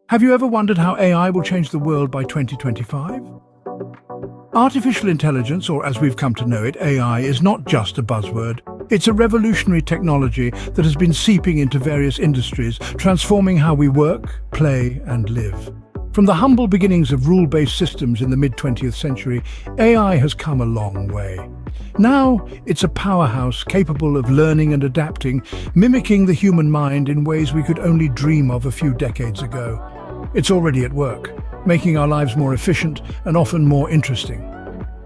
Have you ever wondered how AI will change the world by 2025? Artificial intelligence, or as we've come to know it, AI, is not just a buzzword. It's a revolutionary technology that has been seeping into various industries, transforming how we work, play, and live. From the humble beginnings of rule-based systems in the mid-20th century, AI has come a long way. Now, it's a powerhouse capable of learning and adapting, mimicking the human mind in ways we could only dream of a few decades ago. It's already at work, making our lives more efficient and often more interesting.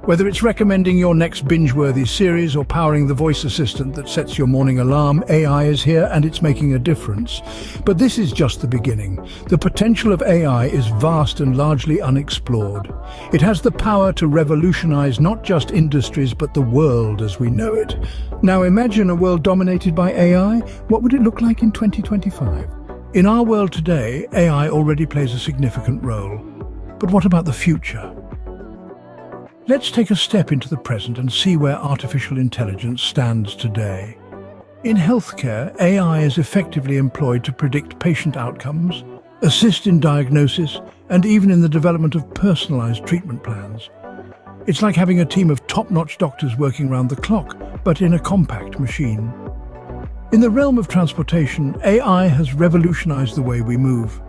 Whether it's recommending your next binge-worthy series or powering the voice assistant that sets your morning alarm, AI is here and it's making a difference. But this is just the beginning. The potential of AI is vast and largely unexplored. It has the power to revolutionize not just industries but the world as we know it. Now imagine a world dominated by AI. What would it look like in 2025? In our world today, AI already plays a significant role. But what about the future? Let's take a step into the present and see where artificial intelligence stands today. In healthcare, AI is effectively employed to predict patient outcomes, assist in diagnosis, and even in the development of personalized treatment plans. It's like having a team of top-notch doctors working round the clock, but in a compact machine. In the realm of transportation, AI has revolutionized the way we move.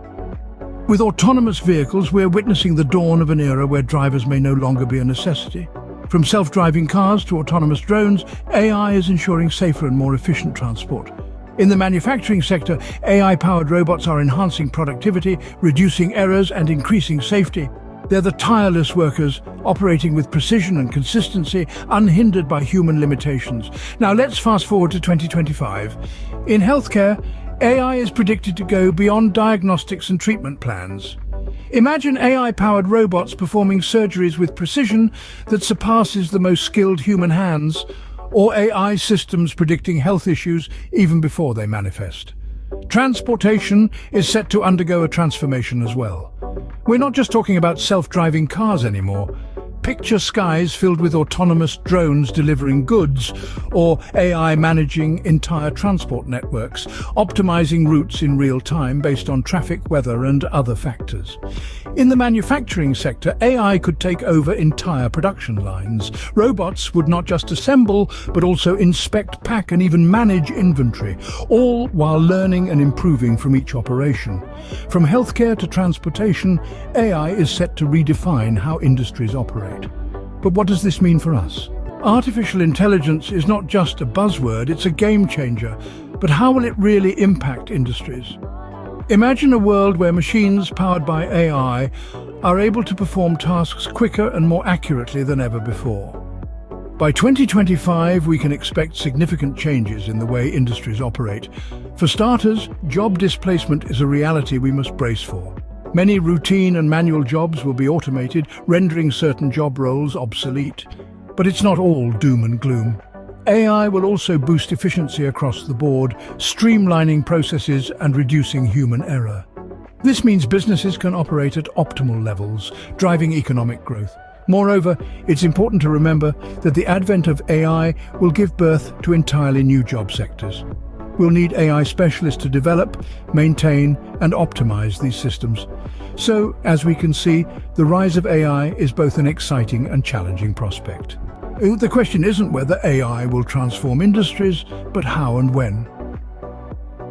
With autonomous vehicles, we're witnessing the dawn of an era where drivers may no longer be a necessity. From self-driving cars to autonomous drones, AI is ensuring safer and more efficient transport. In the manufacturing sector, AI-powered robots are enhancing productivity, reducing errors, and increasing safety. They're the tireless workers, operating with precision and consistency, unhindered by human limitations. Now let's fast forward to 2025. In healthcare, AI is predicted to go beyond diagnostics and treatment plans. Imagine AI-powered robots performing surgeries with precision that surpasses the most skilled human hands, or AI systems predicting health issues even before they manifest. Transportation is set to undergo a transformation as well. We're not just talking about self-driving cars anymore. Picture skies filled with autonomous drones delivering goods, or AI managing entire transport networks, optimizing routes in real time based on traffic, weather, and other factors. In the manufacturing sector, AI could take over entire production lines. Robots would not just assemble, but also inspect, pack, and even manage inventory, all while learning and improving from each operation. From healthcare to transportation, AI is set to redefine how industries operate. But what does this mean for us? Artificial intelligence is not just a buzzword, it's a game changer. But how will it really impact industries? Imagine a world where machines powered by AI are able to perform tasks quicker and more accurately than ever before. By 2025, we can expect significant changes in the way industries operate. For starters, job displacement is a reality we must brace for. Many routine and manual jobs will be automated, rendering certain job roles obsolete. But it's not all doom and gloom. AI will also boost efficiency across the board, streamlining processes and reducing human error. This means businesses can operate at optimal levels, driving economic growth. Moreover, it's important to remember that the advent of AI will give birth to entirely new job sectors. We'll need AI specialists to develop, maintain, and optimize these systems. So, as we can see, the rise of AI is both an exciting and challenging prospect. The question isn't whether AI will transform industries, but how and when.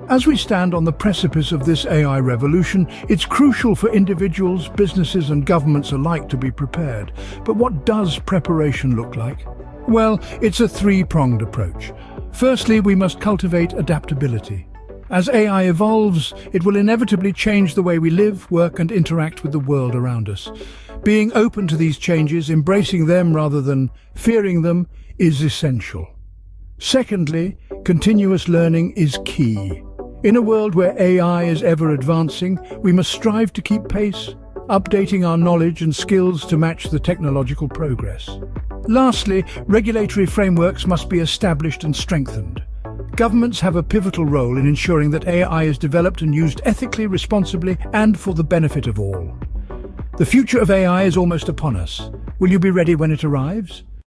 As we stand on the precipice of this AI revolution, it's crucial for individuals, businesses, and governments alike to be prepared. But what does preparation look like? Well, it's a three-pronged approach. Firstly, we must cultivate adaptability. As AI evolves, it will inevitably change the way we live, work, and interact with the world around us. Being open to these changes, embracing them rather than fearing them, is essential. Secondly, continuous learning is key. In a world where AI is ever advancing, we must strive to keep pace, updating our knowledge and skills to match the technological progress. Lastly, regulatory frameworks must be established and strengthened. Governments have a pivotal role in ensuring that AI is developed and used ethically, responsibly, and for the benefit of all. The future of AI is almost upon us. Will you be ready when it arrives?